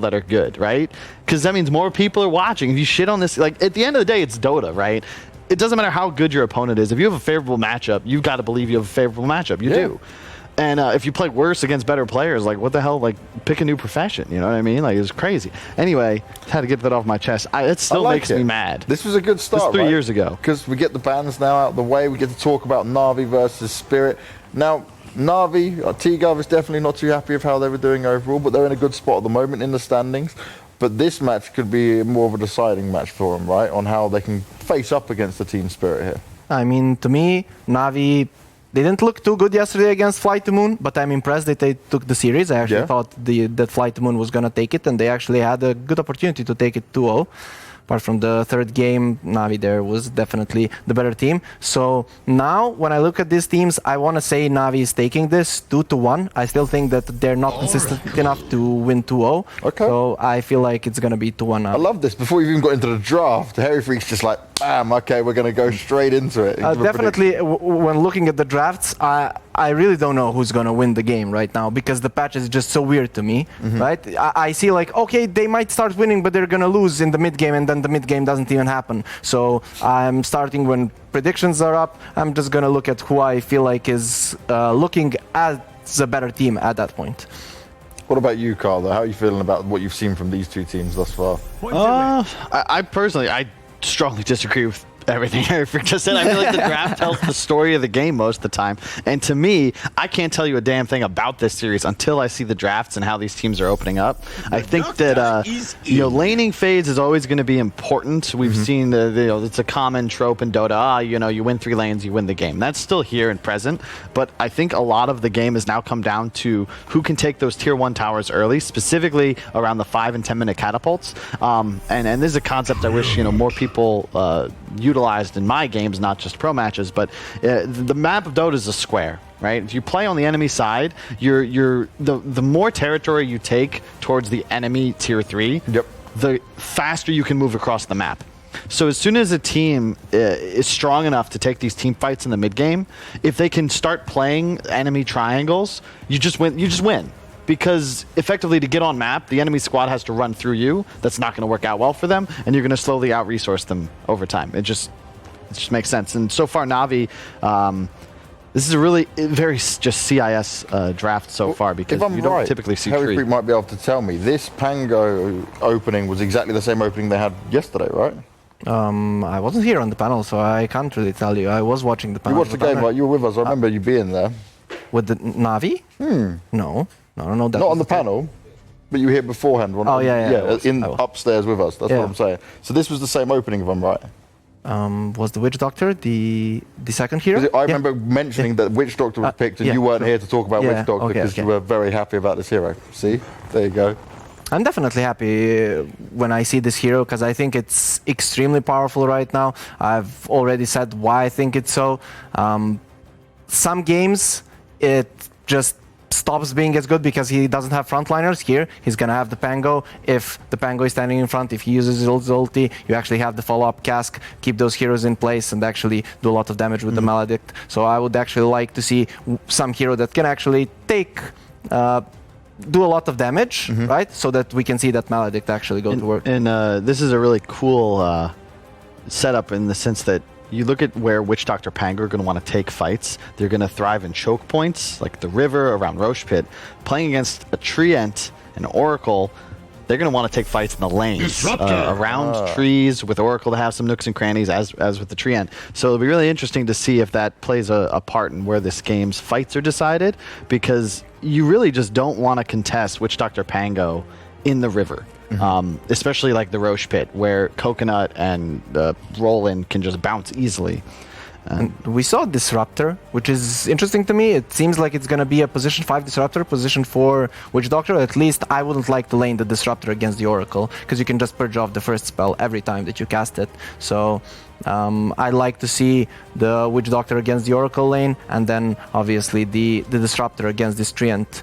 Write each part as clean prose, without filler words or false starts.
that are good, right? Because that means more people are watching. If you shit on this, like at the end of the day, it's Dota, right? It doesn't matter how good your opponent is. If you have a favorable matchup, you've got to believe you have a favorable matchup. You do. And if you play worse against better players, like what the hell? Like pick a new profession. You know what I mean? Like it's crazy. Anyway, had to get that off my chest. It still makes me mad. This was a good start. This 3 years ago. Because we get the bans now out of the way. We get to talk about NaVi versus Spirit. Now, NaVi, T-Gov is definitely not too happy with how they were doing overall, but they're in a good spot at the moment in the standings. But this match could be more of a deciding match for them, right? On how they can face up against the Team Spirit here. I mean, to me, NaVi, they didn't look too good yesterday against Fly to Moon, but I'm impressed that they took the series. I actually thought that Fly to Moon was going to take it, and they actually had a good opportunity to take it 2-0. Apart from the third game, NaVi there was definitely the better team. So now, when I look at these teams, I want to say NaVi is taking this 2-1. I still think that they're not consistent enough to win 2-0. Okay. So I feel like it's going to be 2-1 now. I love this. Before you even got into the draft, Harry Freak's just like, bam, okay, we're going to go straight into it. Definitely, when looking at the drafts, I really don't know who's going to win the game right now because the patch is just so weird to me, right? I see like, okay, they might start winning, but they're going to lose in the mid game, and then the mid game doesn't even happen. So I'm starting when predictions are up. I'm just going to look at who I feel like is looking as a better team at that point. What about you, Carl? How are you feeling about what you've seen from these two teams thus far? I personally, I strongly disagree with everything Eric just said. I feel like the draft tells the story of the game most of the time. And to me, I can't tell you a damn thing about this series until I see the drafts and how these teams are opening up. I think that laning phase is always going to be important. We've seen it's a common trope in Dota. You win 3 lanes, you win the game. That's still here and present. But I think a lot of the game has now come down to who can take those tier 1 towers early, specifically around the 5 and 10 minute catapults. And this is a concept I wish more people utilized in my games, not just pro matches, but the map of Dota is a square, right? If you play on the enemy side, the more territory you take towards the enemy tier 3, the faster you can move across the map. So as soon as a team is strong enough to take these team fights in the mid game, if they can start playing enemy triangles, you just win. Because effectively, to get on map, the enemy squad has to run through you. That's not going to work out well for them, and you're going to slowly out-resource them over time. It just makes sense. And so far, NaVi, this is a really very just CIS draft so far, because you don't typically see Harry Freak might be able to tell me, this Pango opening was exactly the same opening they had yesterday, right? I wasn't here on the panel, so I can't really tell you. I was watching the panel. You watched the game, right? You were with us. I remember you being there. With the NaVi? No. Not on the panel, but you were here beforehand. Upstairs with us. That's what I'm saying. So this was the same opening, if I'm right. Was the Witch Doctor the second hero? I remember mentioning that Witch Doctor was picked, and you weren't here to talk about Witch Doctor because you were very happy about this hero. See, there you go. I'm definitely happy when I see this hero because I think it's extremely powerful right now. I've already said why I think it's so. Some games it just stops being as good because he doesn't have frontliners. Here he's gonna have the Pango. If the Pango is standing in front, if he uses his ulti, you actually have the follow-up cask, keep those heroes in place and actually do a lot of damage with the Maledict. So I would actually like to see some hero that can actually take do a lot of damage, right? So that we can see that Maledict actually go to work. And this is a really cool setup in the sense that you look at where Witch Doctor Pango are going to want to take fights. They're going to thrive in choke points, like the river around Roche Pit. Playing against a Treant, an Oracle, they're going to want to take fights in the lanes, around trees, with Oracle to have some nooks and crannies, as with the Treant. So it'll be really interesting to see if that plays a part in where this game's fights are decided, because you really just don't want to contest Witch Doctor Pango in the river. Especially like the Roche Pit, where Coconut and Roland can just bounce easily. And we saw Disruptor, which is interesting to me. It seems like it's going to be a position 5 Disruptor, position 4 Witch Doctor. At least I wouldn't like to lane the Disruptor against the Oracle, because you can just purge off the first spell every time that you cast it. So I'd like to see the Witch Doctor against the Oracle lane, and then obviously the Disruptor against this Treant,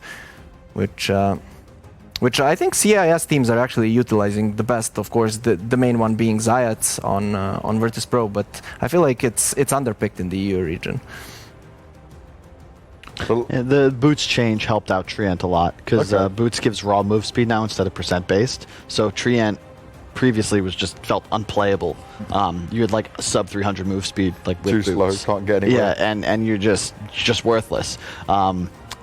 which I think CIS teams are actually utilizing the best. Of course, the main one being Zayats on Virtus.pro, but I feel like it's underpicked in the EU region. And the Boots change helped out Treant a lot because Boots gives raw move speed now instead of percent based. So Treant previously was just felt unplayable. You had like a sub 300 move speed, like with Too Boots. slow, can't get anywhere. Yeah, and you're just worthless.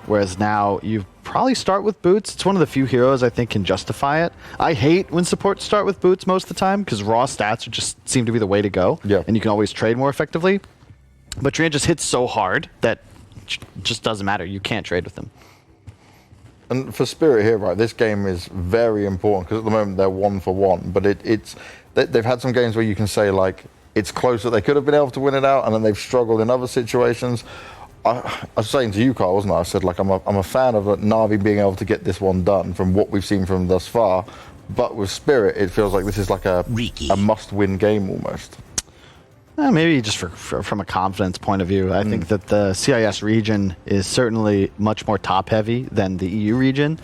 Whereas now you probably start with Boots. It's one of the few heroes I think can justify it. I hate when supports start with Boots most of the time because raw stats just seem to be the way to go. Yeah. And you can always trade more effectively. But Treant just hits so hard that it just doesn't matter. You can't trade with him. And for Spirit here, right, this game is very important because at the moment they're 1-for-1. But they've had some games where you can say, like, it's close that they could have been able to win it out, and then they've struggled in other situations. I was saying to you, Carl, wasn't I? I said, like, I'm a fan of NaVi being able to get this one done from what we've seen from thus far. But with Spirit, it feels like this is like a must-win game almost. Maybe just from a confidence point of view, I think that the CIS region is certainly much more top-heavy than the EU region,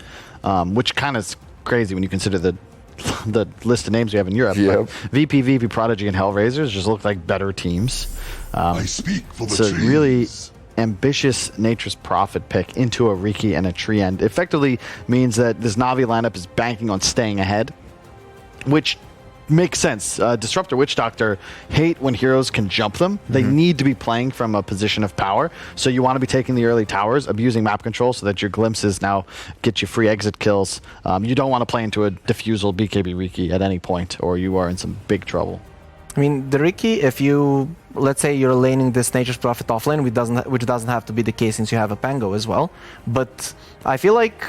which kind of is crazy when you consider the list of names we have in Europe. Yep. VP.Prodigy, and Hellraisers just look like better teams. I speak for the it's a trees. really ambitious Nature's Prophet pick into a Riki and a Treant. Effectively means that this Navi lineup is banking on staying ahead, which makes sense. Disruptor, Witch Doctor hate when heroes can jump them. They need to be playing from a position of power. So you want to be taking the early towers, abusing map control so that your glimpses now get you free exit kills. You don't want to play into a diffusal BKB Riki at any point, or you are in some big trouble. I mean, the Riki, if you, let's say you're laning this Nature's Prophet offlane, which doesn't have to be the case since you have a Pango as well. But I feel like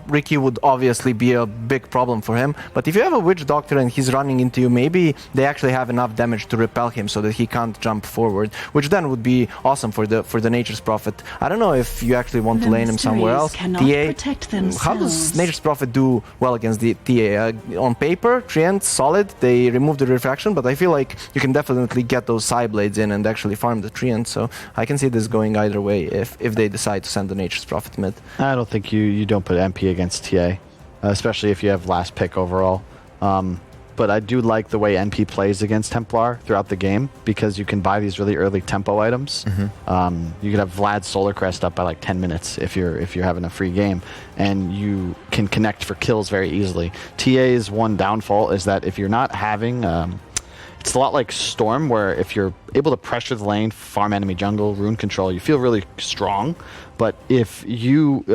Riki would obviously be a big problem for him. But if you have a Witch Doctor and he's running into you, maybe they actually have enough damage to repel him so that he can't jump forward, which then would be awesome for the Nature's Prophet. I don't know if you actually want to lane him somewhere else. TA, how does Nature's Prophet do well against the TA? On paper, Treant, solid. They remove the refraction, but I feel like you can definitely get those Psyblades in and actually farm the Treant. So I can see this going either way if they decide to send the Nature's Prophet mid. I don't think you don't put MP against TA, especially if you have last pick overall. But I do like the way NP plays against Templar throughout the game because you can buy these really early tempo items. You could have Vlad's Solar Crest up by like 10 minutes if you're having a free game, and you can connect for kills very easily. TA's one downfall is that if you're not having it's a lot like Storm, where if you're able to pressure the lane, farm enemy jungle, rune control, you feel really strong. But if you,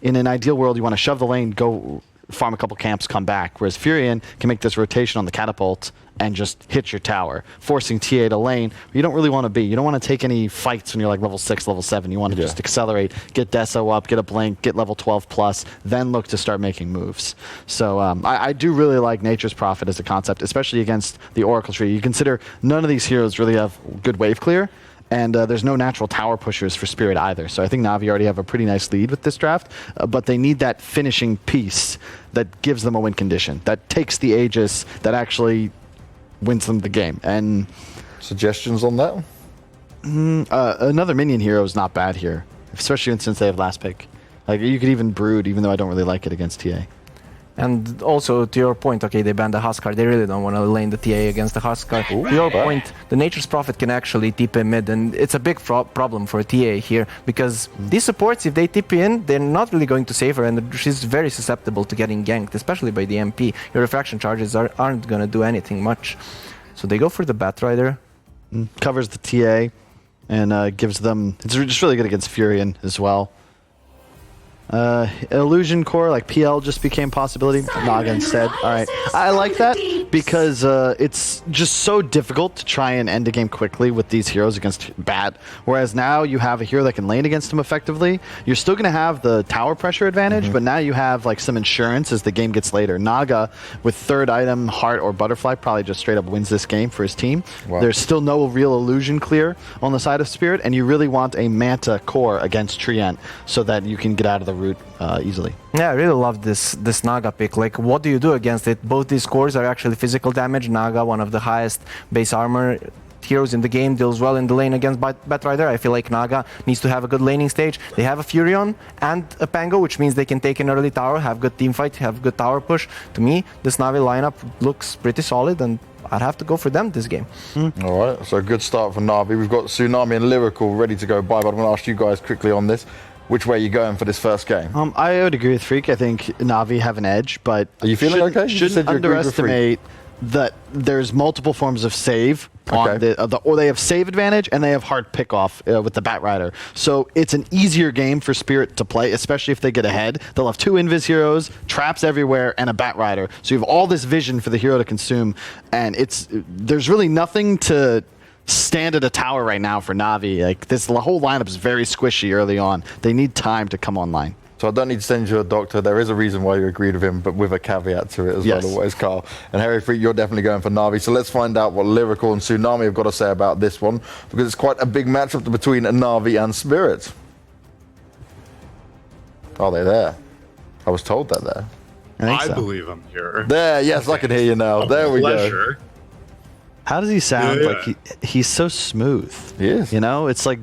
in an ideal world, you want to shove the lane, go farm a couple camps, come back. Whereas Furion can make this rotation on the catapult and just hit your tower, forcing TA to lane where you don't really want to be. You don't want to take any fights when you're like level 6, level 7. You want to just accelerate, get Deso up, get a blink, get level 12 plus, then look to start making moves. So I do really like Nature's Prophet as a concept, especially against the Oracle tree. You consider none of these heroes really have good wave clear, and there's no natural tower pushers for Spirit either. So I think Navi already have a pretty nice lead with this draft, but they need that finishing piece that gives them a win condition, that takes the Aegis, that actually wins them the game. And suggestions on that? Another minion hero is not bad here, especially since they have last pick. Like, you could even Brood, even though I don't really like it against TA. And also, to your point, okay, they banned the Huskar. They really don't want to lane the TA against the Huskar. To your point, the Nature's Prophet can actually TP mid, and it's a big problem for TA here, because these supports, if they TP in, they're not really going to save her, and she's very susceptible to getting ganked, especially by the MP. Your refraction charges aren't going to do anything much. So they go for the Batrider. Covers the TA, and gives them... It's just really good against Furion as well. Illusion Core, like PL, just became possibility. Naga instead. Alright. I like that because it's just so difficult to try and end a game quickly with these heroes against Bat. Whereas now you have a hero that can lane against him effectively. You're still going to have the tower pressure advantage, but now you have like some insurance as the game gets later. Naga, with third item, Heart or Butterfly, probably just straight up wins this game for his team. Wow. There's still no real illusion clear on the side of Spirit, and you really want a Manta core against Treant so that you can get out of the route easily. Yeah, I really love this Naga pick. Like, what do you do against it? Both these cores are actually physical damage. Naga, one of the highest base armor heroes in the game, deals well in the lane against Batrider. I feel like Naga needs to have a good laning stage. They have a Furion and a Pango, which means they can take an early tower, have good team fight, have good tower push. To me, this Navi lineup looks pretty solid, and I'd have to go for them this game. All right, so good start for Na'Vi. We've got Tsunami and Lyrical ready to go by, but I'm going to ask you guys quickly on this. Which way are you going for this first game? I would agree with Freak. I think Na'Vi have an edge, but are you feeling okay? You shouldn't underestimate that there's multiple forms of save. Okay. Or they have save advantage and they have hard pickoff with the Batrider. So it's an easier game for Spirit to play, especially if they get ahead. They'll have 2 Invis heroes, traps everywhere, and a Batrider. So you have all this vision for the hero to consume, and there's really nothing to stand at a tower right now for Na'Vi. Like the whole lineup is very squishy early on. They need time to come online. So I don't need to send you a doctor. There is a reason why you agreed with him, but with a caveat to it as well, always, Carl. And Harry Freak, you're definitely going for Na'Vi. So let's find out what Lyrical and Tsunami have got to say about this one, because it's quite a big matchup between Na'Vi and Spirit. Are they there? I was told they're there. I believe I'm here. There, yes, I can hear you now. There we go. How does he sound? Yeah. Like he's so smooth. He is. You know, it's like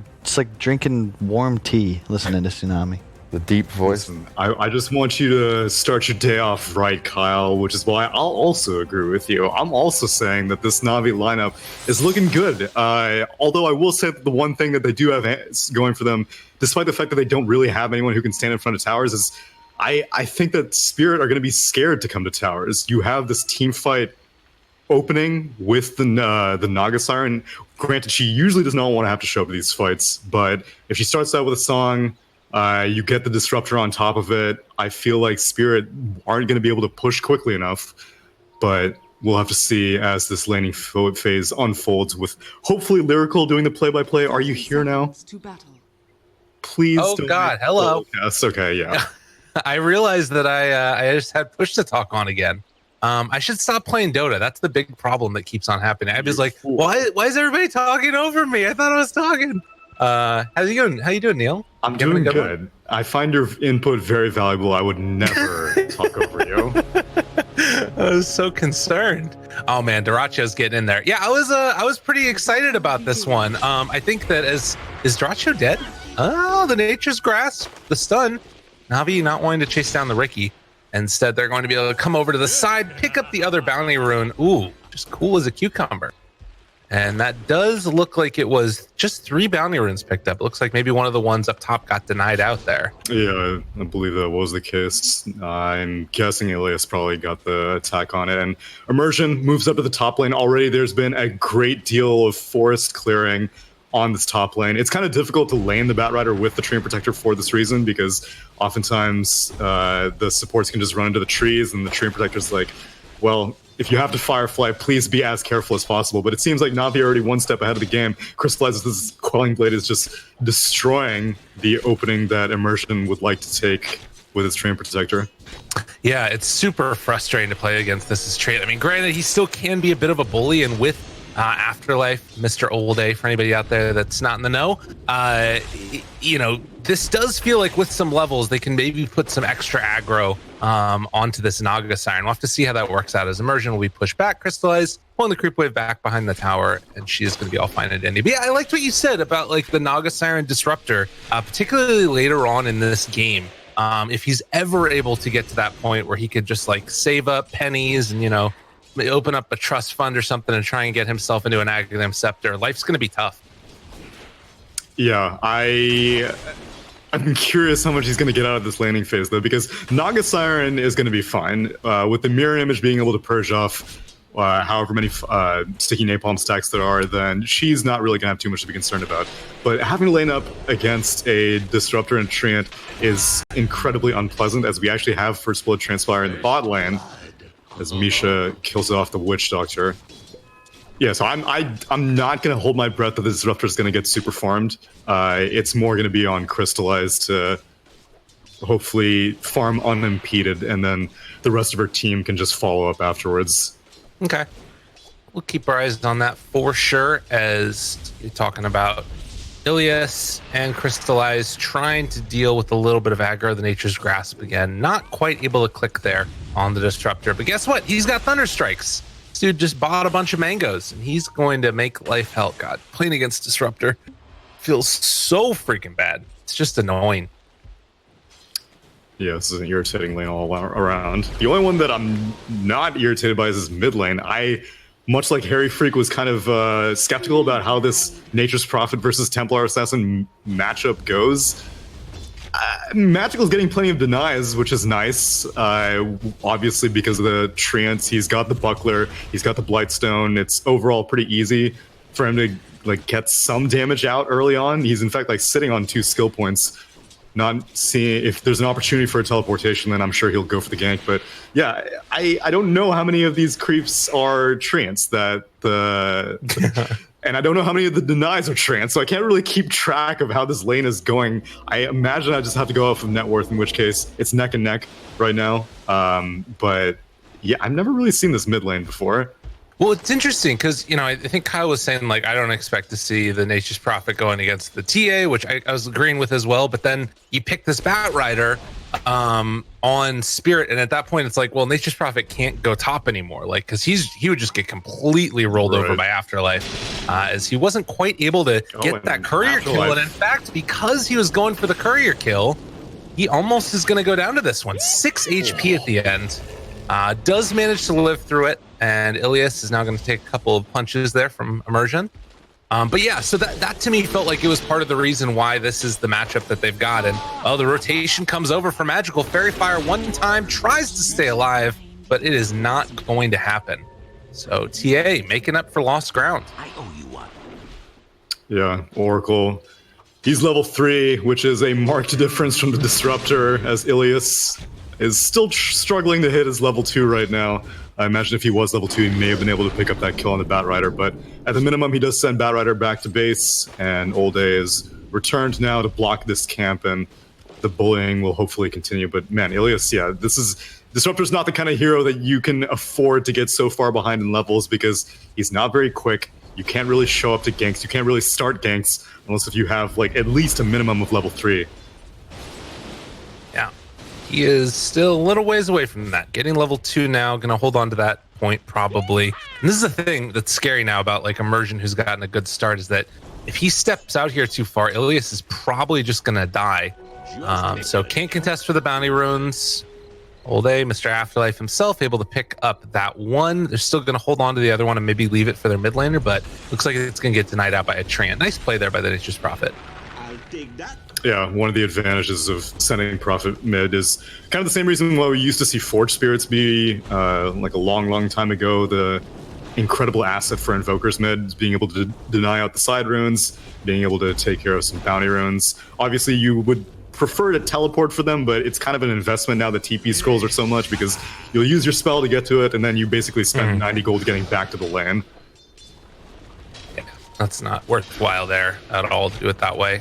drinking warm tea listening to Tsunami. The deep voice. Listen, I just want you to start your day off right, Kyle, which is why I'll also agree with you. I'm also saying that this Na'Vi lineup is looking good. Although I will say that the one thing that they do have going for them, despite the fact that they don't really have anyone who can stand in front of towers, is I think that Spirit are going to be scared to come to towers. You have this team fight opening with the Naga Siren. Granted, she usually does not want to have to show up to these fights, but if she starts out with a song, you get the disruptor on top of it. I feel like Spirit aren't going to be able to push quickly enough, but we'll have to see as this laning phase unfolds with hopefully Lyrical doing the play-by-play. Are you here now? Please. Oh God, hello. Yes, okay, yeah. I realized that I just had push to talk on again. I should stop playing Dota. That's the big problem that keeps on happening. I was like, why is everybody talking over me? I thought I was talking. How you doing, Neil? I'm doing good. I find your input very valuable. I would never talk over you. I was so concerned. Oh man, Duracio's getting in there. Yeah, I was pretty excited about this one. I think that is Duracio dead? Oh, the Nature's Grasp, the stun. Na'Vi not wanting to chase down the Ricky. Instead, they're going to be able to come over to the side, pick up the other bounty rune. Ooh, just cool as a cucumber. And that does look like it was just 3 bounty runes picked up. It looks like maybe one of the ones up top got denied out there. Yeah, I believe that was the case. I'm guessing Elias probably got the attack on it. And Immersion moves up to the top lane already. There's been a great deal of forest clearing on this top lane. It's kind of difficult to lane the Batrider with the Treant Protector for this reason, because oftentimes the supports can just run into the trees, and the Treant Protector's like, well, if you have to Firefly, please be as careful as possible. But it seems like Na'Vi are already one step ahead of the game. Crystallizes this Quelling Blade is just destroying the opening that Immersion would like to take with its Treant Protector. Yeah, it's super frustrating to play against this as Treant. I mean, granted, he still can be a bit of a bully, and with Afterlife, Mr. Old A, for anybody out there that's not in the know, you know, this does feel like with some levels they can maybe put some extra aggro onto this Naga Siren. We'll have to see how that works out, as Immersion will be pushed back, Crystallize, pulling the creep wave back behind the tower, and she is going to be all fine and dandy. But yeah, I liked what you said about like the Naga Siren disruptor, particularly later on in this game. If he's ever able to get to that point where he could just like save up pennies and, you know, open up a trust fund or something and try and get himself into an Aghanim Scepter, life's going to be tough. Yeah, I'm curious how much he's going to get out of this landing phase, though, because Naga Siren is going to be fine. With the mirror image being able to purge off however many sticky napalm stacks there are, then she's not really going to have too much to be concerned about. But having to lane up against a Disruptor and Treant is incredibly unpleasant, as we actually have First Blood Transpire in the bot lane, as Misha kills off the Witch Doctor. Yeah, so I'm not going to hold my breath that the Disruptor is going to get super farmed. It's more going to be on Crystallized to hopefully farm unimpeded, and then the rest of her team can just follow up afterwards. Okay. We'll keep our eyes on that for sure, as you're talking about Ilias and Crystallized trying to deal with a little bit of aggro, the Nature's Grasp again. Not quite able to click there on the Disruptor, but guess what? He's got Thunder Strikes. This dude just bought a bunch of mangoes, and he's going to make life hell. God, playing against Disruptor feels so freaking bad. It's just annoying. Yeah, this is an irritating lane all around. The only one that I'm not irritated by is this mid lane. I much like Harry Freak was kind of skeptical about how this Nature's Prophet versus Templar Assassin matchup goes. Magical's getting plenty of denies, which is nice. Obviously, because of the Treants, he's got the Buckler, he's got the Blightstone. It's overall pretty easy for him to like get some damage out early on. He's in fact like sitting on 2 skill points, not seeing if there's an opportunity for a teleportation. Then I'm sure he'll go for the gank. But yeah, I don't know how many of these creeps are Treants that the. And I don't know how many of the denies are trans, so I can't really keep track of how this lane is going. I imagine I just have to go off of net worth, in which case it's neck and neck right now. But yeah, I've never really seen this mid lane before. Well, it's interesting because, you know, I think Kyle was saying, like, I don't expect to see the Nature's Prophet going against the TA, which I was agreeing with as well. But then you pick this Bat Rider on Spirit, and at that point it's like, well, Nature's Prophet can't go top anymore, like, because he would just get completely rolled over by Afterlife, as he wasn't quite able to get that courier kill. And in fact, because he was going for the courier kill, he almost is going to go down to this one. 6 HP at the end. Does manage to live through it, and Ilias is now going to take a couple of punches there from Immersion. But yeah, so that to me felt like it was part of the reason why this is the matchup that they've got. And the rotation comes over for Magical. Fairy Fire one time tries to stay alive, but it is not going to happen. So TA making up for lost ground. I owe you one. Yeah, Oracle. He's level 3, which is a marked difference from the Disruptor, as Ilias is still struggling to hit his level 2 right now. I imagine if he was level 2, he may have been able to pick up that kill on the Bat Rider, but at the minimum, he does send Bat Rider back to base, and Old Day is returned now to block this camp, and the bullying will hopefully continue. But man, Ilias, yeah, Disruptor's not the kind of hero that you can afford to get so far behind in levels, because he's not very quick. You can't really show up to ganks. You can't really start ganks unless if you have like at least a minimum of level 3. Yeah. He is still a little ways away from that. Getting level 2 now, gonna hold on to that point probably. And this is the thing that's scary now about like Immersion, who's gotten a good start, is that if he steps out here too far, Ilias is probably just gonna die. So can't contest for the bounty runes. Old A, Mr. Afterlife himself, able to pick up that one. They're still gonna hold on to the other one and maybe leave it for their mid laner, but looks like it's gonna get denied out by a Treant. Nice play there by the Nature's Prophet. I'll take that. Yeah, one of the advantages of sending Prophet mid is kind of the same reason why we used to see Forge Spirits be, like a long time ago, the incredible asset for Invokers mid, being able to deny out the side runes, being able to take care of some bounty runes. Obviously, you would prefer to teleport for them, but it's kind of an investment now that TP scrolls are so much, because you'll use your spell to get to it, and then you basically spend 90 gold getting back to the lane. Yeah, that's not worthwhile there at all to do it that way.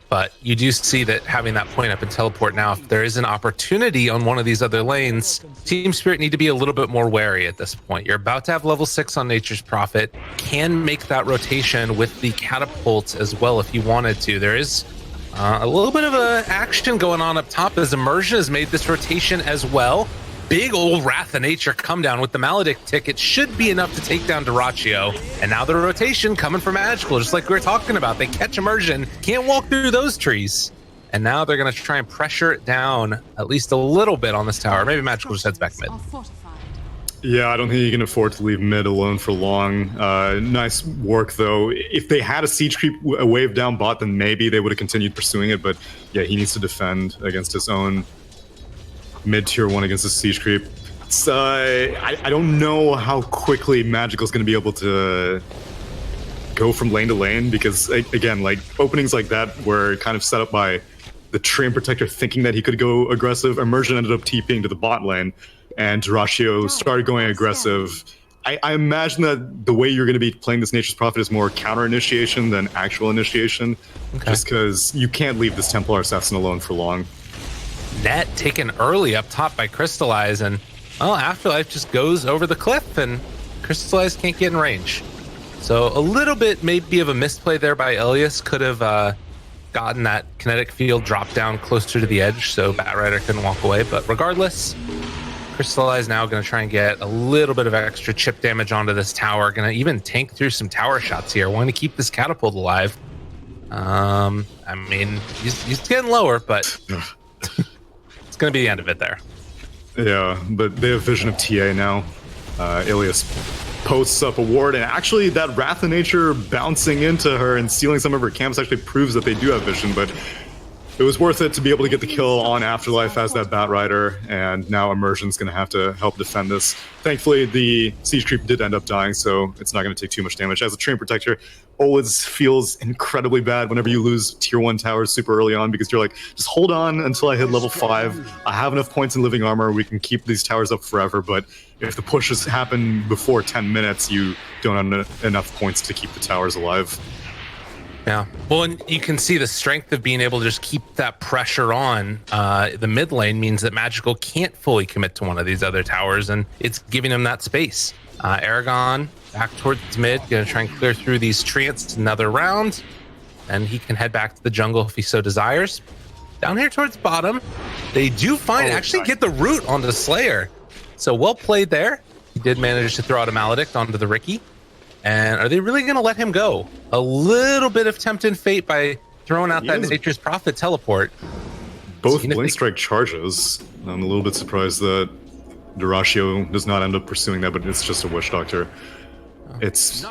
But you do see that having that point up and teleport now, if there is an opportunity on one of these other lanes, Team Spirit need to be a little bit more wary at this point. You're about to have level 6 on Nature's Prophet. Can make that rotation with the catapults as well if you wanted to. There is a little bit of action going on up top as Immersion has made this rotation as well. Big old Wrath of Nature come down with the Maledict ticket. Should be enough to take down Dyrachyo. And now the rotation coming from Magical, just like we were talking about. They catch Immersion, can't walk through those trees. And now they're going to try and pressure it down at least a little bit on this tower. Maybe Magical just heads back mid. Yeah, I don't think you can afford to leave mid alone for long. Nice work, though. If they had a siege creep a wave down bot, then maybe they would have continued pursuing it. But yeah, he needs to defend against his own mid tier 1 against the siege creep. It's, I don't know how quickly Magical's going to be able to go from lane to lane, because again, like openings like that were kind of set up by the Treant Protector thinking that he could go aggressive. Immersion ended up TPing to the bot lane, and Dyrachyo started going aggressive. I imagine that the way you're going to be playing this Nature's Prophet is more counter initiation than actual initiation, just because you can't leave this Templar Assassin alone for long. Net taken early up top by Crystallize, and well, Afterlife just goes over the cliff, and Crystallize can't get in range. So a little bit maybe of a misplay there by Ilias. Could have gotten that kinetic field drop down closer to the edge, so Bat Rider couldn't walk away. But regardless, Crystallize now going to try and get a little bit of extra chip damage onto this tower. Going to even tank through some tower shots here. Want to keep this catapult alive. I mean, he's getting lower, but it's going to be the end of it there. Yeah, but they have vision of TA now. Ilias posts up a ward, and actually that Wrath of Nature bouncing into her and stealing some of her camps actually proves that they do have vision, but it was worth it to be able to get the kill on Afterlife as that Batrider, and now Immersion's going to have to help defend this. Thankfully, the Siege Creep did end up dying, so it's not going to take too much damage. As a Train Protector, OLEDs feels incredibly bad whenever you lose tier 1 towers super early on, because you're like, just hold on until I hit level 5. I have enough points in Living Armor, we can keep these towers up forever, but if the pushes happen before 10 minutes, you don't have enough points to keep the towers alive. Yeah, well, and you can see the strength of being able to just keep that pressure on. The mid lane means that Magical can't fully commit to one of these other towers, and it's giving him that space. Aragon back towards mid, gonna try and clear through these treants another round, and he can head back to the jungle if he so desires. Down here towards bottom, they do actually get the root onto the Slayer. So well played there. He did manage to throw out a Maledict onto the Riki. And are they really going to let him go? A little bit of tempting fate by throwing out that Nature's Prophet teleport. Both Blink Strike charges. I'm a little bit surprised that Dyrachyo does not end up pursuing that, but it's just a Witch Doctor. It's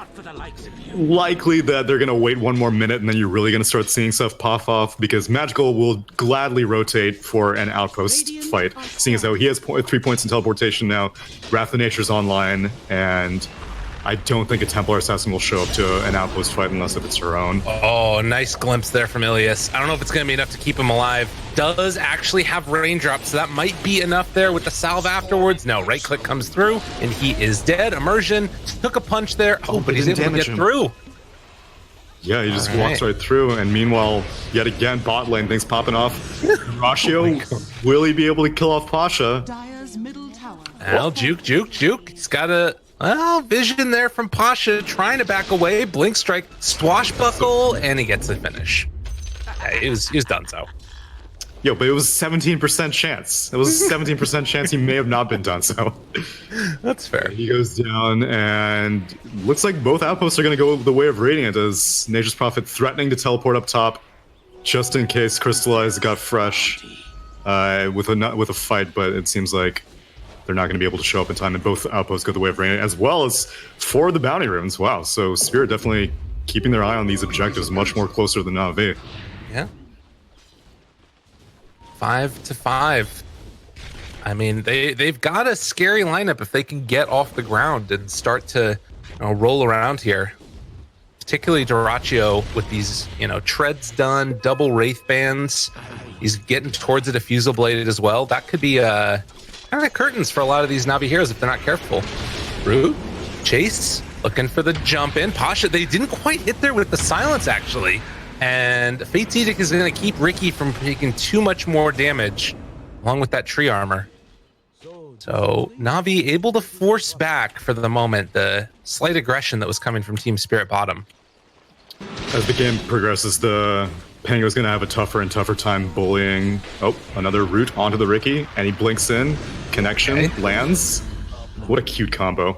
likely that they're going to wait one more minute and then you're really going to start seeing stuff pop off, because Magical will gladly rotate for an outpost fight, seeing as though he has 3 points in teleportation now. Wrath of Nature's online, and I don't think a Templar Assassin will show up to an outpost fight unless if it's her own. Oh, nice glimpse there from Ilias. I don't know if it's going to be enough to keep him alive. Does actually have raindrops, so that might be enough there with the salve afterwards. No, right click comes through, and he is dead. Immersion took a punch there. Oh, but he's able to get through. Yeah, he just walks right through, and meanwhile, yet again, bot lane, things popping off. Ratio, will he be able to kill off Pasha? Well, juke. He's got a... Well, vision there from Pasha, trying to back away. Blink Strike, swashbuckle, and he gets the finish. He was done so. Yo, but it was 17% chance. It was a 17% chance he may have not been done so. That's fair. He goes down, and looks like both outposts are going to go the way of Radiant, as Nature's Prophet threatening to teleport up top, just in case Crystallize got fresh with a fight, but it seems like they're not going to be able to show up in time, and both outposts go the way of Radiant, as well as for the bounty runes. Wow, so Spirit definitely keeping their eye on these objectives much more closer than NaVi. Yeah. 5-5. I mean, they've got a scary lineup if they can get off the ground and start to roll around here. Particularly Dyrachyo with these, treads done, double Wraith Bands. He's getting towards a Diffusal Blade as well. That could be kind of the curtains for a lot of these Navi heroes if they're not careful. Root, Chase, looking for the jump in. Pasha, they didn't quite hit there with the silence, actually. And Fate's Edict is going to keep Riki from taking too much more damage, along with that tree armor. So Navi able to force back, for the moment, the slight aggression that was coming from Team Spirit bottom. As the game progresses, the Pango's going to have a tougher and tougher time bullying. Oh, another root onto the Riki, and he blinks in. Connection, lands. What a cute combo.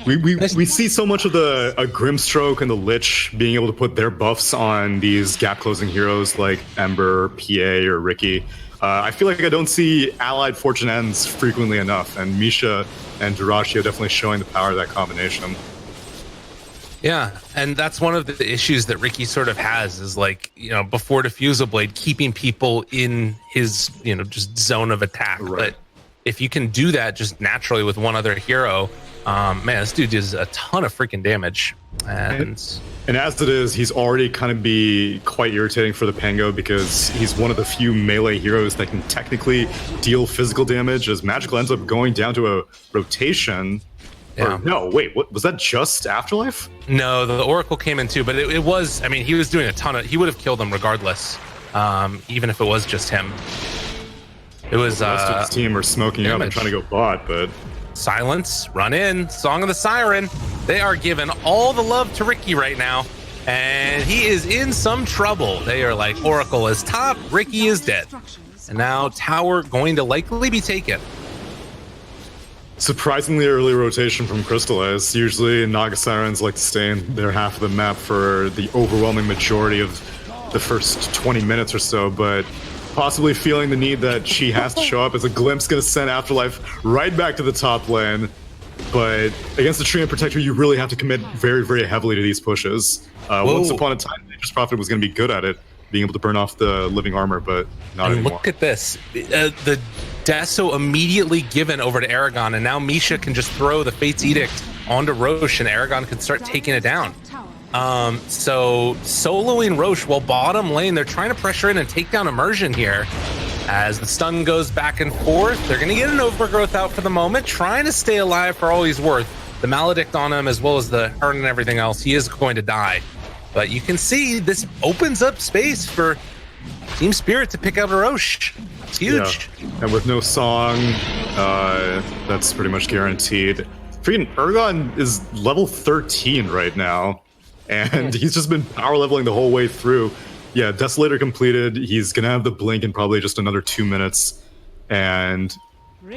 We see so much of a Grimstroke and the Lich being able to put their buffs on these gap-closing heroes like Ember, PA, or Riki. I feel like I don't see allied Fortune Ends frequently enough, and Misha and Dyrachyo definitely showing the power of that combination. Yeah, and that's one of the issues that Riki sort of has, is like, before Diffusal Blade, keeping people in his, just zone of attack. Right. But if you can do that just naturally with one other hero, man, this dude does a ton of freaking damage. And as it is, he's already kind of be quite irritating for the Pango, because he's one of the few melee heroes that can technically deal physical damage, as Magical ends up going down to a rotation. Yeah. No, wait, what was that? Just Afterlife? No, the Oracle came in too, but it was, I mean, he was doing a ton of, he would have killed him regardless, even if it was just him. It was, the rest of his team are smoking up and trying to go bot, but... Silence, run in, Song of the Siren. They are giving all the love to Riki right now, and he is in some trouble. They are like, Oracle is top, Riki is dead. And now Tower going to likely be taken. Surprisingly early rotation from Crystallize. Usually Naga Sirens like to stay in their half of the map for the overwhelming majority of the first 20 minutes or so, but possibly feeling the need that she has to show up, as a glimpse going to send Afterlife right back to the top lane. but against the Treant Protector, you really have to commit very, very heavily to these pushes. Once upon a time, Nature's Prophet was going to be good at it, being able to burn off the living armor, but not anymore. Look at this. The Deso immediately given over to Aragon, and now Misha can just throw the Fate's Edict onto Roche, and Aragon can start taking it down. So soloing Roche while bottom lane, they're trying to pressure in and take down Immersion here. As the stun goes back and forth, they're going to get an Overgrowth out for the moment, trying to stay alive for all he's worth. The Maledict on him, as well as the Hurn and everything else, he is going to die. But you can see this opens up space for Team Spirit to pick out a Roche. It's huge. Yeah. And with no song, that's pretty much guaranteed. Freaking Ergon is level 13 right now, and he's just been power leveling the whole way through. Yeah, Desolator completed. He's going to have the blink in probably just another 2 minutes. And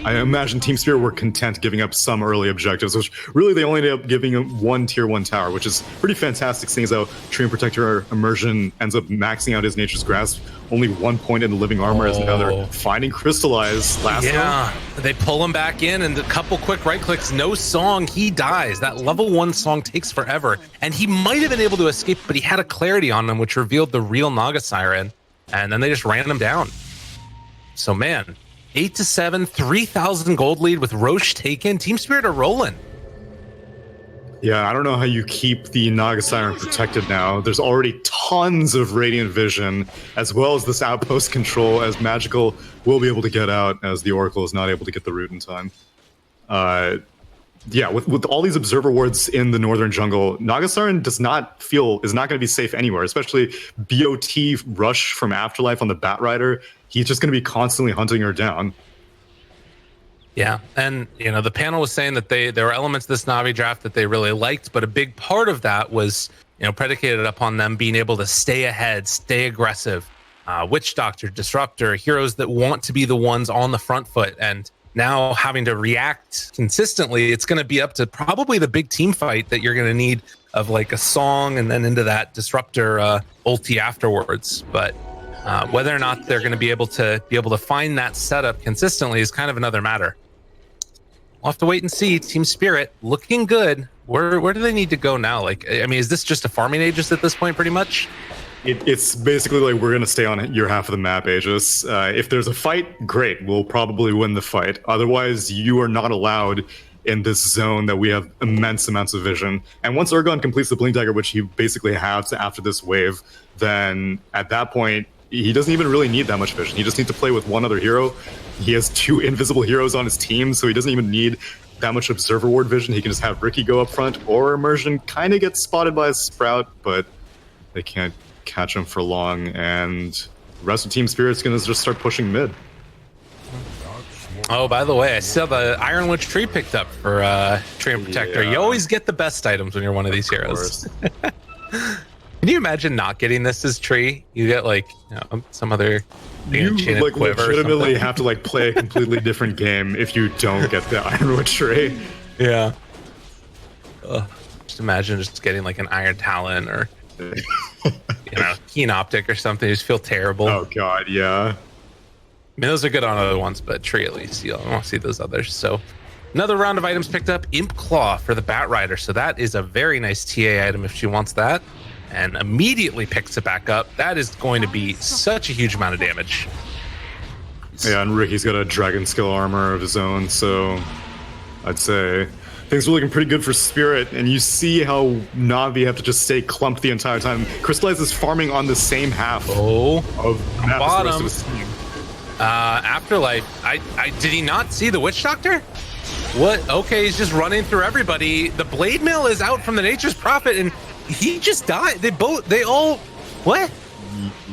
I imagine Team Spirit were content giving up some early objectives, which really they only ended up giving him one tier 1 tower, which is pretty fantastic, seeing as how Treant Protector Immersion ends up maxing out his Nature's Grasp. Only 1 point in the living armor as now they're finding Crystallize. They pull him back in, and a couple quick right clicks, no song, he dies. That level 1 song takes forever, and he might have been able to escape, but he had a clarity on him, which revealed the real Naga Siren, and then they just ran him down. So man, 8-7, 3,000 gold lead with Roche taken. Team Spirit are rolling. Yeah, I don't know how you keep the Naga Siren protected now. There's already tons of Radiant Vision, as well as this outpost control, as Magical will be able to get out, as the Oracle is not able to get the root in time. Yeah, with all these Observer wards in the northern jungle, Naga Siren is not going to be safe anywhere, especially BOT Rush from Afterlife on the Batrider. He's just going to be constantly hunting her down. Yeah, and the panel was saying that there were elements of this Navi draft that they really liked, but a big part of that was predicated upon them being able to stay ahead, stay aggressive. Witch Doctor, Disruptor, heroes that want to be the ones on the front foot, and now having to react consistently, it's going to be up to probably the big team fight that you're going to need of like a song and then into that Disruptor ulti afterwards. But whether or not they're going to be able to find that setup consistently is kind of another matter. We'll have to wait and see. Team Spirit looking good. Where do they need to go now? Is this just a farming Aegis at this point, pretty much? It's basically like we're going to stay on your half of the map, Aegis. If there's a fight, great. We'll probably win the fight. Otherwise, you are not allowed in this zone that we have immense amounts of vision. And once Ergon completes the Blink Dagger, which he basically has after this wave, then at that point, he doesn't even really need that much vision. He just needs to play with one other hero. He has 2 invisible heroes on his team, so he doesn't even need that much Observer Ward vision. He can just have Ricky go up front, or Immersion kind of gets spotted by a Sprout, but they can't catch him for long, and the rest of Team Spirit's going to just start pushing mid. Oh, by the way, I saw the Ironwood tree picked up for Treant Protector. You always get the best items when you're one of these heroes. Can you imagine not getting this as tree? You get some other you legitimately have to play a completely different game if you don't get the Ironwood tree. Yeah. Just imagine just getting an Iron Talon or Keen Optic or something. You just feel terrible. Oh god, yeah. Those are good on other ones, but tree at least. I want to see those others. So another round of items picked up. Imp Claw for the Batrider. So that is a very nice TA item if she wants that. And immediately picks it back up. That is going to be such a huge amount of damage. Yeah, and Ricky's got a Dragon Skill armor of his own, so I'd say things are looking pretty good for Spirit, and you see how Navi have to just stay clumped the entire time. Crystallize is farming on the same half of the map as the rest of his team. Afterlife, did he not see the Witch Doctor? What? Okay, he's just running through everybody. The Blade Mail is out from the Nature's Prophet, and he just died. They all, what?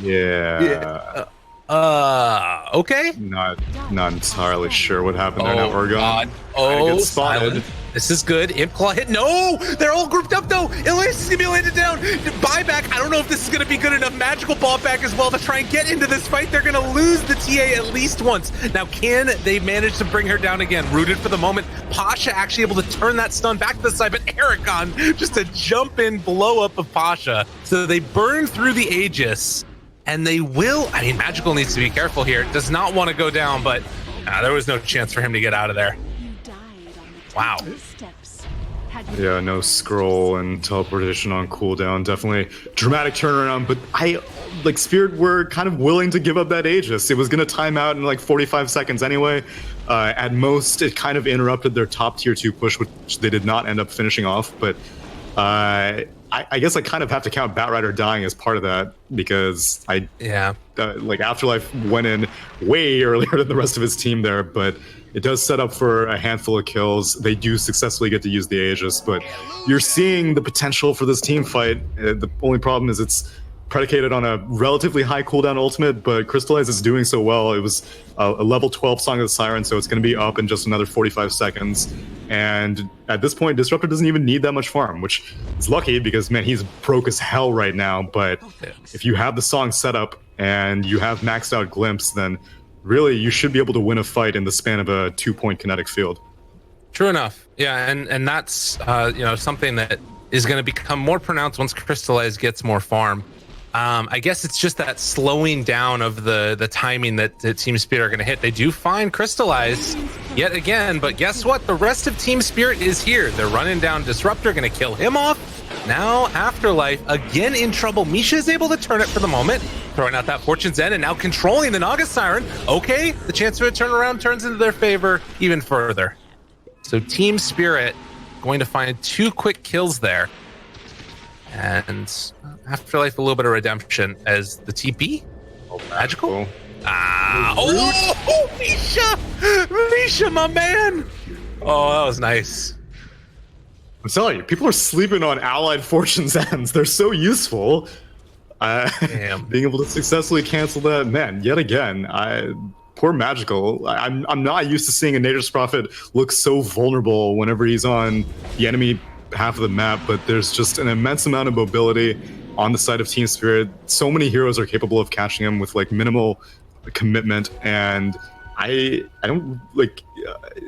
Yeah. Okay. Not entirely sure what happened there. Now Ergon. God. Gets spotted. Silent. This is good. Imp Claw hit. No, they're all grouped up though. Elias is gonna be landed down. Buyback. I don't know if this is gonna be good enough. Magical ball back as well to try and get into this fight. They're gonna lose the TA at least once. Now, can they manage to bring her down again? Rooted for the moment. Pasha actually able to turn that stun back to the side, but Aragon just a jump in blow up of Pasha. So they burn through the Aegis, and they will. Magical needs to be careful here. Does not want to go down, but there was no chance for him to get out of there. Wow. Yeah, no scroll and teleportation on cooldown. Definitely dramatic turnaround, but Spirit were kind of willing to give up that Aegis. It was going to time out in like 45 seconds anyway. At most, it kind of interrupted their top tier 2 push, which they did not end up finishing off. But I guess I kind of have to count Batrider dying as part of that, because Afterlife went in way earlier than the rest of his team there, but it does set up for a handful of kills. They do successfully get to use the Aegis, but you're seeing the potential for this team fight. The only problem is it's predicated on a relatively high cooldown ultimate, but Crystallize is doing so well. It was a level 12 Song of the Siren, so it's going to be up in just another 45 seconds. And at this point, Disruptor doesn't even need that much farm, which is lucky because, man, he's broke as hell right now. But if you have the song set up and you have maxed out Glimpse, then really you should be able to win a fight in the span of a 2-point kinetic field. True enough. Yeah, and that's something that is going to become more pronounced once Crystallize gets more farm. I guess it's just that slowing down of the timing that Team Spirit are going to hit. They do find Crystallize yet again, but guess what? The rest of Team Spirit is here. They're running down Disruptor, going to kill him off. Now Afterlife again in trouble. Misha is able to turn it for the moment, throwing out that Fortune's End and now controlling the Naga Siren. Okay, the chance for a turnaround turns into their favor even further. So Team Spirit going to find 2 quick kills there. And Afterlife, a little bit of redemption as the TP. Magical. Misha, my man. Oh, that was nice. I'm telling you, people are sleeping on allied Fortune's Ends. They're so useful. Being able to successfully cancel that, man, yet again. Poor Magical. I'm not used to seeing a Nature's Prophet look so vulnerable whenever he's on the enemy half of the map, but there's just an immense amount of mobility on the side of Team Spirit. So many heroes are capable of catching him with like minimal commitment, and I don't like.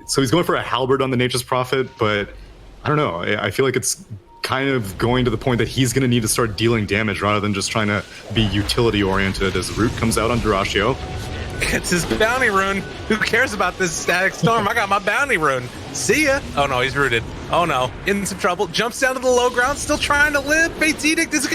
So he's going for a halberd on the Nature's Prophet, but I don't know. I feel like it's kind of going to the point that he's going to need to start dealing damage rather than just trying to be utility oriented as Root comes out on Duraccio. It's his bounty rune. Who cares about this static storm? I got my bounty rune. See ya. Oh no, he's rooted. Oh no, in some trouble. Jumps down to the low ground, still trying to live. Fate's Edict is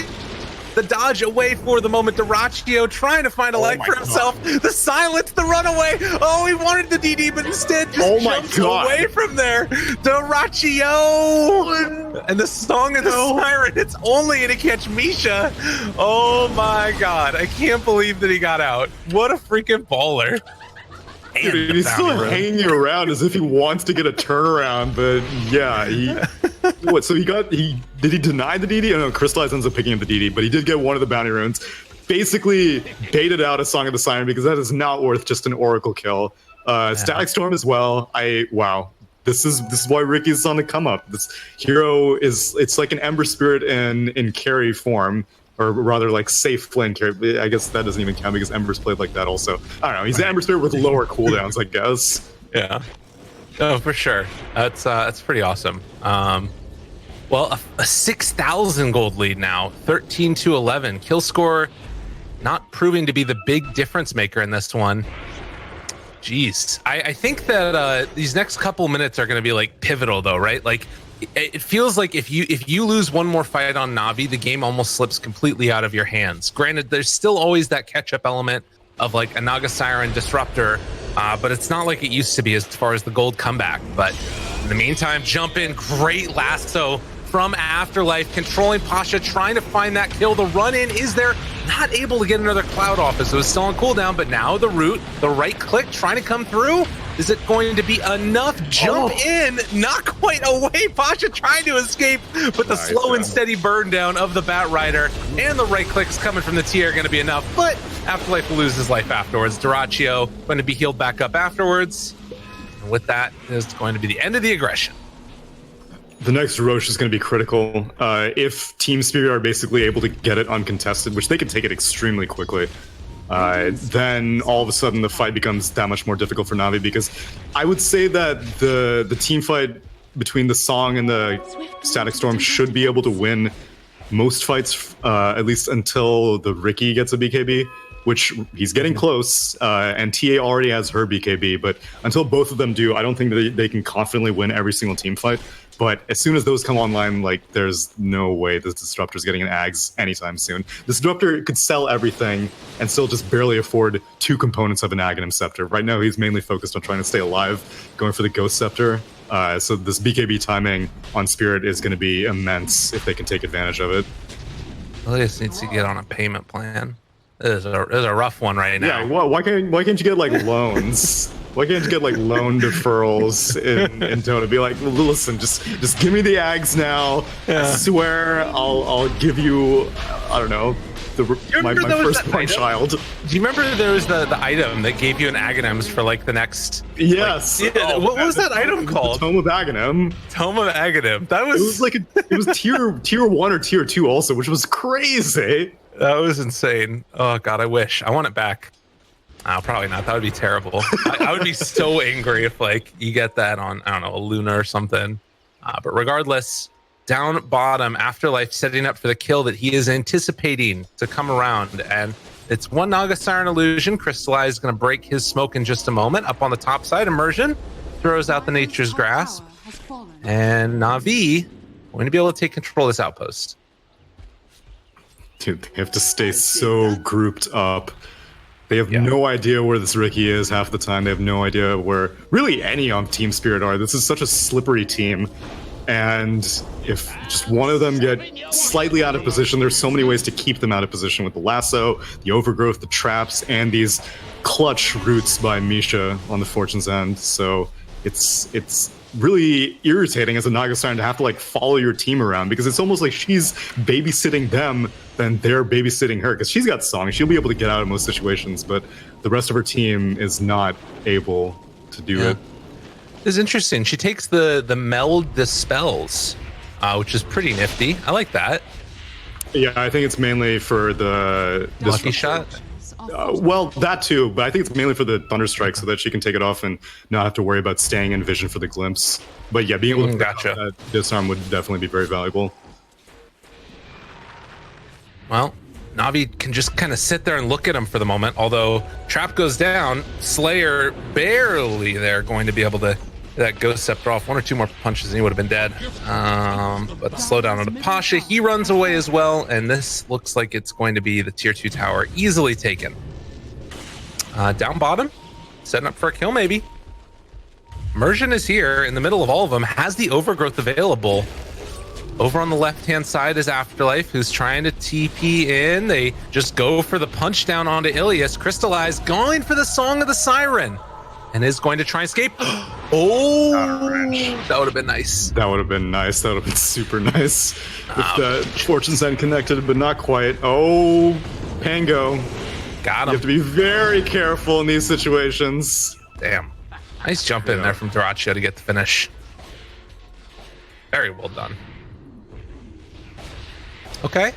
the dodge away for the moment. Duraccio trying to find a leg for himself. The silence, the runaway. Oh, he wanted the DD, but instead just jumps away from there. Duraccio! And the Song of the Siren, it's only going to catch Misha. Oh my god, I can't believe that he got out. What a freaking baller. Dude, he's still hanging around as if he wants to get a turnaround, but yeah, did he deny the DD? Oh no, Crystallize ends up picking up the DD, but he did get one of the bounty runes. Basically baited out a Song of the Siren because that is not worth just an Oracle kill. Static Storm as well. Wow. This is why Ricky's on the come up. This hero it's like an Ember Spirit in carry form. Or rather, like safe flame carry. I guess that doesn't even count because Ember's played like that also. I don't know. He's an Ember Spirit with lower cooldowns, I guess. Yeah. Oh, for sure. That's pretty awesome. Well, a 6,000 gold lead now, 13-11. Kill score not proving to be the big difference maker in this one. Jeez. I think that these next couple minutes are going to be like pivotal though, right? Like it feels like if you lose one more fight on Navi, the game almost slips completely out of your hands. Granted, there's still always that catch-up element of like a Naga Siren Disruptor, but it's not like it used to be as far as the gold comeback. But in the meantime, jump in, great lasso from Afterlife, controlling Pasha, trying to find that kill. The run-in is there, not able to get another Cloud off as it was still on cooldown, but now the root, the right click, trying to come through. Is it going to be enough? Jump in, not quite away. Pasha trying to escape, but the slow and steady burn down of the Batrider and the right clicks coming from the T are going to be enough. But Afterlife will lose his life afterwards. Duraccio going to be healed back up afterwards. And with that is going to be the end of the aggression. The next Roche is going to be critical. If Team Spirit are basically able to get it uncontested, which they can take it extremely quickly, then all of a sudden the fight becomes that much more difficult for Navi, because I would say that the team fight between the Song and the Static Storm should be able to win most fights, at least until the Ricky gets a BKB, which he's getting close, and TA already has her BKB, but until both of them do, I don't think that they can confidently win every single team fight. But as soon as those come online, like, there's no way this Disruptor's getting an Ags anytime soon. This Disruptor could sell everything and still just barely afford 2 components of an Aghanim Scepter. Right now, he's mainly focused on trying to stay alive, going for the Ghost Scepter. So this BKB timing on Spirit is going to be immense if they can take advantage of it. Well, he just needs to get on a payment plan. This is a rough one right now. Yeah, why can't you get like loans? Why can't you get like loan deferrals in Dota? Be like, listen, just give me the Ags now. Yeah. I swear I'll give you, I don't know, my firstborn child. Do you remember there was the item that gave you an Aghanims for like the next? Yes. Like, yeah, what was that item called? The Tome of Aghanim. Tome of Aghanim. That was. It was tier 1 or tier 2 also, which was crazy. That was insane. Oh god, I wish I want it back. Oh, probably not. That would be terrible. I would be so angry if like you get that on, I don't know, a Luna or something. But regardless, down bottom, Afterlife setting up for the kill that he is anticipating to come around, and it's one Naga Siren Illusion. Crystallize is going to break his smoke in just a moment. Up on the top side, Immersion throws out the Nature's Grasp, and NaVi going to be able to take control of this outpost. Dude, they have to stay so grouped up. They have no idea where this Riki is half the time. They have no idea where really any on Team Spirit are. This is such a slippery team. And if just one of them get slightly out of position, there's so many ways to keep them out of position with the lasso, the overgrowth, the traps, and these clutch roots by Misha on the Fortune's End. So it's really irritating as a Naga Siren to have to like follow your team around, because it's almost like she's babysitting them, then they're babysitting her, because she's got Song. She'll be able to get out of most situations, but the rest of her team is not able to do it. It's interesting. She takes the meld dispels, which is pretty nifty. I like that. Yeah, I think it's mainly for the lucky shot. Well, that too, but I think it's mainly for the Thunderstrike so that she can take it off and not have to worry about staying in vision for the glimpse. But yeah, being able to that disarm would definitely be very valuable. Well, NaVi can just kind of sit there and look at him for the moment, although Trap goes down, Slayer barely there going to be able to that Ghost Scepter off. 1 or 2 more punches and he would have been dead. But the slowdown on the Pasha, he runs away as well, and this looks like it's going to be the tier 2 tower easily taken. Down bottom, setting up for a kill maybe. Immersion is here in the middle of all of them, has the overgrowth available. Over on the left-hand side is Afterlife, who's trying to TP in. They just go for the punch down onto Ilias. Crystallize going for the Song of the Siren, and is going to try and escape. Oh, that would have been nice. That would have been nice. That would have been super nice. If the Fortune's End connected, but not quite. Oh, Pango. Got him. You have to be very careful in these situations. Damn. Nice jump in there from Dyrachyo to get the finish. Very well done. Okay.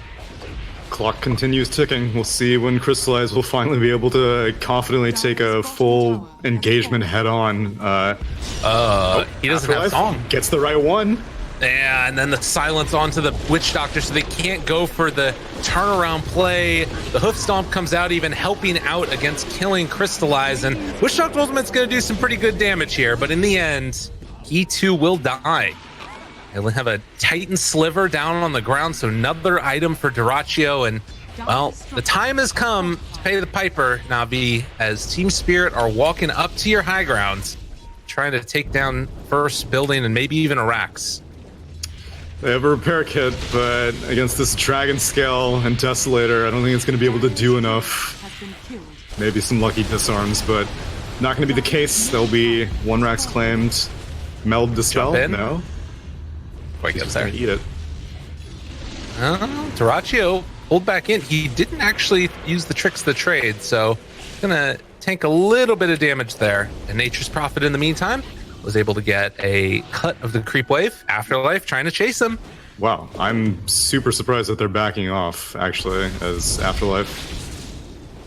Clock continues ticking. We'll see when Crystallize will finally be able to confidently take a full engagement head on. He doesn't have Song. Gets the right one. Yeah, and then the silence onto the Witch Doctor, so they can't go for the turnaround play. The Hoof Stomp comes out, even helping out against killing Crystallize, and Witch Doctor Ultimate's going to do some pretty good damage here, but in the end, he too will die. They'll have a Titan Sliver down on the ground, so another item for Dyrachyo, and, well, the time has come to pay the piper, NaVi, as Team Spirit are walking up to your high grounds, trying to take down first building and maybe even Arax. They have a repair kit, but against this Dragon Scale and Desolator, I don't think it's going to be able to do enough. Maybe some lucky disarms, but not going to be the case. There'll be 1 Rax claimed. Meld Dispel? No. Quite gets there. Eat it. Dyrachyo pulled back in. He didn't actually use the tricks of the trade, so gonna tank a little bit of damage there. And Nature's Prophet, in the meantime, was able to get a cut of the creep wave. Afterlife trying to chase him. Wow, I'm super surprised that they're backing off, actually, as Afterlife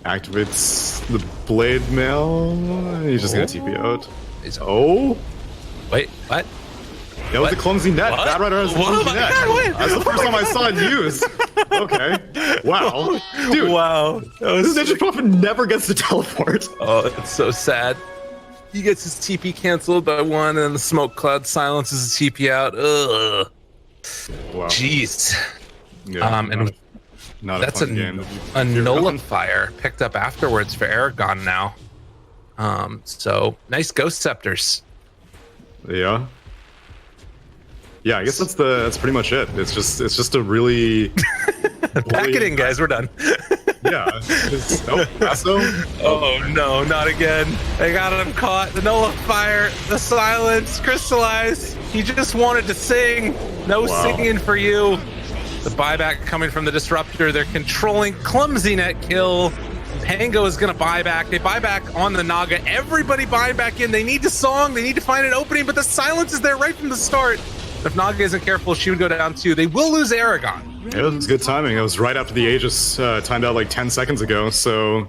activates the Blade Mail. He's just gonna TP out. Oh? Wait, what? That was a clumsy net. What? Bad Rider has a Oh clumsy my net. God, wait. That's the first time I saw it used. Okay. Wow. Dude, Wow. this Ninja Puppet never gets to teleport. Oh, it's so sad. He gets his TP canceled by 1, and then the smoke cloud silences his TP out. Ugh. Wow. Jeez. Yeah, And not that's a fun game. a nullifier picked up afterwards for Aragon now. So nice Ghost Scepters. Yeah. Yeah, I guess that's pretty much it. It's just a really Pack it in, guys. We're done. Yeah. Oh no, not again. They got him caught. The nullifier, the silence, crystallize. He just wanted to sing. No singing for you. The buyback coming from the Disruptor. They're controlling clumsy net kill. Pango is going to buy back. They buy back on the Naga. Everybody buying back in. They need to song. They need to find an opening, but the silence is there right from the start. If Naga isn't careful, she would go down too. They will lose Aragon. It was good timing. It was right after the Aegis timed out like 10 seconds ago. So,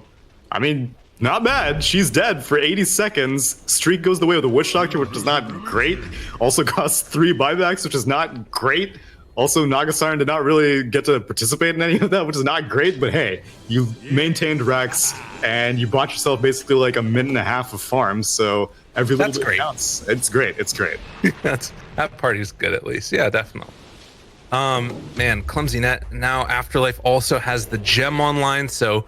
I mean, not bad. She's dead for 80 seconds. Streak goes the way of the Witch Doctor, which is not great. Also costs 3 buybacks, which is not great. Also, Naga Siren did not really get to participate in any of that, which is not great. But hey, you maintained Rex, and you bought yourself basically like a minute and a half of farms. So every little That's bit great. counts. It's great. It's great. That party's good at least. Yeah, definitely. Man, clumsy net. Now Afterlife also has the gem online, so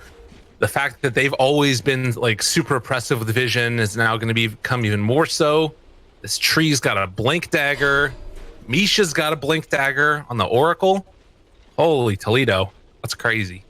the fact that they've always been like super oppressive with vision is now going to become even more so. This tree's got a blink dagger. Misha's got a blink dagger on the Oracle. Holy Toledo, that's crazy.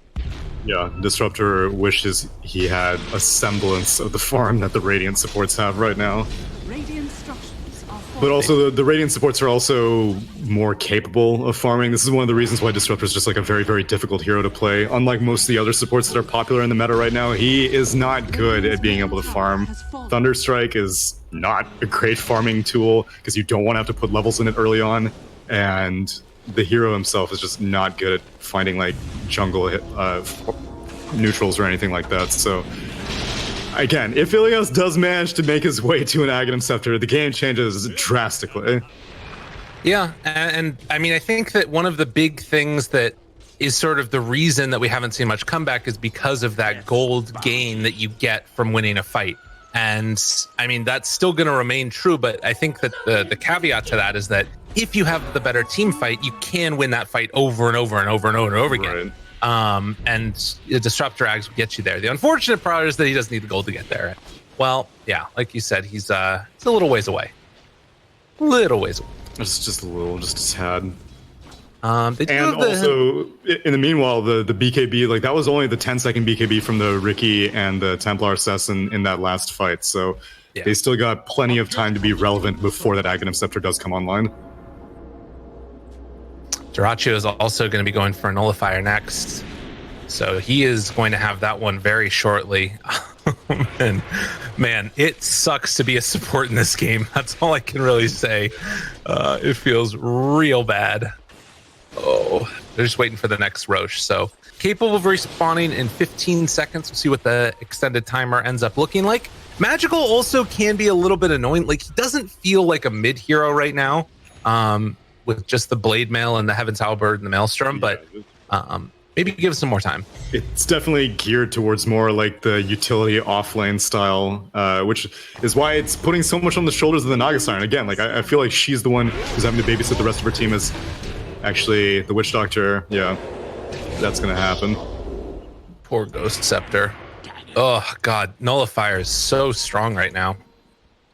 Yeah, Disruptor wishes he had a semblance of the farm that the Radiant supports have right now. Radiant structures are But also, the Radiant supports are also more capable of farming. This is one of the reasons why Disruptor is just like a very, very difficult hero to play. Unlike most of the other supports that are popular in the meta right now, he is not good at being able to farm. Thunderstrike is not a great farming tool because you don't want to have to put levels in it early on. And the hero himself is just not good at finding like jungle neutrals or anything like that. So again, if Ilios does manage to make his way to an Aghanim Scepter, the game changes drastically. Yeah, and I mean, I think that one of the big things that is sort of the reason that we haven't seen much comeback is because of that gold gain that you get from winning a fight. And I mean, that's still going to remain true, but I think that the caveat to that is that if you have the better team fight, you can win that fight over and over and over and over and over again. Right. And the Disruptor Ags will get you there. The unfortunate part is that he doesn't need the gold to get there. Well, yeah, like you said, he's a little ways away. Little ways away. Just a little, just a tad. They do And have the, also, in the meanwhile, the BKB, like that was only the 10-second BKB from the Riki and the Templar assassin in that last fight. So Yeah. they still got plenty of time to be relevant before that Aghanim Scepter does come online. Duraccio is also going to be going for a nullifier next. So he is going to have that one very shortly. And man, it sucks to be a support in this game. That's all I can really say. It feels real bad. Oh, they're just waiting for the next Roche. So capable of respawning in 15 seconds. We'll see what the extended timer ends up looking like. Magical also can be a little bit annoying. Like, he doesn't feel like a mid hero right now. With just the Blade Mail and the Heaven's Halberd and the Maelstrom, but maybe give us some more time. It's definitely geared towards more like the utility offlane style, which is why it's putting so much on the shoulders of the Naga Siren. Again, like I feel like she's the one who's having to babysit the rest of her team as actually the Witch Doctor. Yeah, that's gonna happen. Poor Ghost Scepter. Oh God, Nullifier is so strong right now.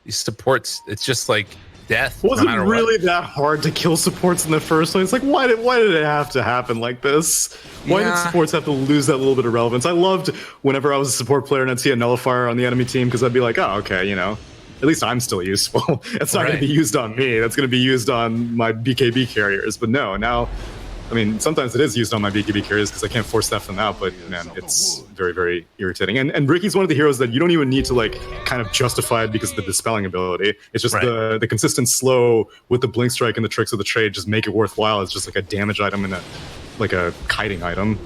These supports, it's just like death. Wasn't no matter really what. that hard to kill supports in the first place. Like, why did it have to happen like this? Why did Yeah. supports have to lose that little bit of relevance? I loved whenever I was a support player and I'd see a nullifier on the enemy team because I'd be like, oh, okay, you know, at least I'm still useful. It's not going to be used on me. That's going to be used on my BKB carriers. But no, now, I mean, sometimes it is used on my BKB carriers because I can't force stuff them out, but man, it's very, very irritating. And Ricky's one of the heroes that you don't even need to like kind of justify it because of the dispelling ability. It's just the consistent slow with the blink strike and the tricks of the trade just make it worthwhile. It's just like a damage item and a kiting item.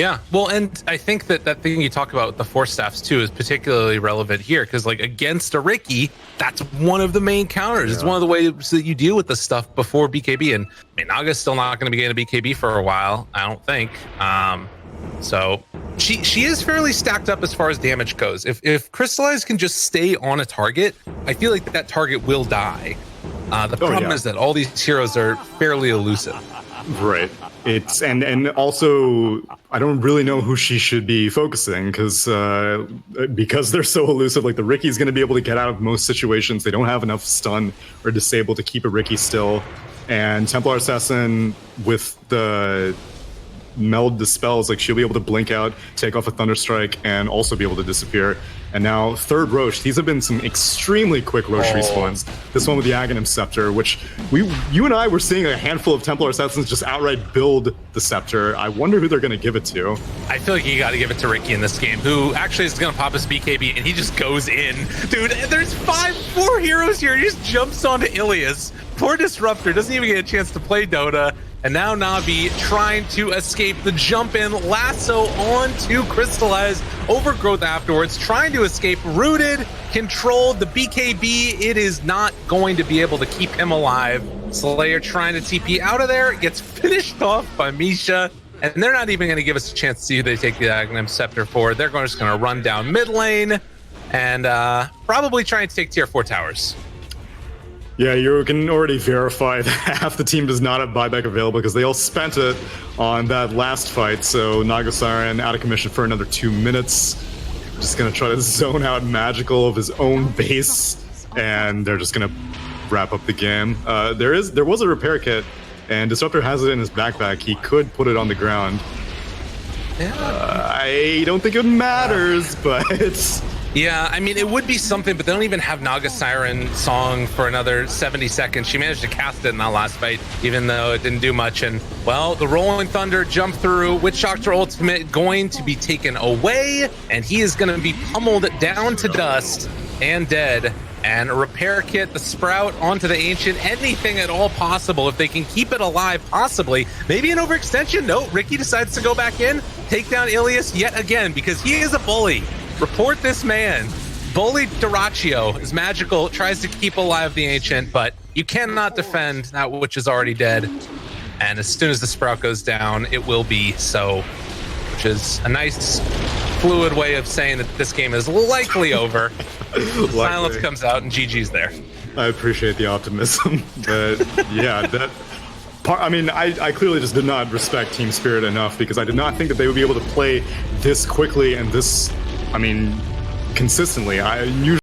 Yeah, well, and I think that that thing you talk about with the Force Staffs too is particularly relevant here because, like, against a Riki, that's one of the main counters. It's one of the ways that you deal with this stuff before BKB. And I mean, Naga's still not going to be getting a BKB for a while, I don't think. So she is fairly stacked up as far as damage goes. If Crystallize can just stay on a target, I feel like that target will die. The problem is that all these heroes are fairly elusive. Right. It's and also I don't really know who she should be focusing because they're so elusive. Like the Ricky's going to be able to get out of most situations. They don't have enough stun or disable to keep a Ricky still. And Templar Assassin with the meld dispels, like she'll be able to blink out, take off a Thunderstrike, and also be able to disappear. And now third Roche, these have been some extremely quick Roche respawns. This one with the Aghanim Scepter, which you and I were seeing a handful of Templar Assassins just outright build the Scepter. I wonder who they're going to give it to. I feel like you got to give it to Ricky in this game, who actually is going to pop his BKB, and he just goes in. Dude, there's 4 heroes here. He just jumps onto Ilias. Poor Disruptor doesn't even get a chance to play Dota. And now Navi trying to escape the jump in, lasso onto Crystallize, Overgrowth afterwards, trying to escape, rooted, controlled, the BKB, it is not going to be able to keep him alive. Slayer trying to TP out of there, gets finished off by Misha, and they're not even going to give us a chance to see who they take the Aghanim Scepter for. They're just going to run down mid lane and probably try and take tier 4 towers. Yeah, you can already verify that half the team does not have buyback available because they all spent it on that last fight. So Naga Siren out of commission for another 2 minutes. Just gonna try to zone out Magical of his own base, and they're just gonna wrap up the game. There was a repair kit, and Disruptor has it in his backpack. He could put it on the ground. Yeah. I don't think it matters, but it's... Yeah, I mean, it would be something, but they don't even have Naga Siren song for another 70 seconds. She managed to cast it in that last fight, even though it didn't do much. And, well, the Rolling Thunder jumped through. Witch Doctor Ultimate going to be taken away, and he is going to be pummeled down to dust and dead. And a repair kit, the Sprout onto the Ancient, anything at all possible. If they can keep it alive, possibly. Maybe an overextension. No, Ricky decides to go back in, take down Ilias yet again, because he is a bully. Report this man. Bully Duraccio is Magical, tries to keep alive the Ancient, but you cannot defend that which is already dead. And as soon as the Sprout goes down, it will be so, which is a nice fluid way of saying that this game is likely over. Silence comes out and GG's there. I appreciate the optimism, but yeah, that part, I mean, I clearly just did not respect Team Spirit enough because I did not think that they would be able to play this quickly and this, I mean, consistently. I usually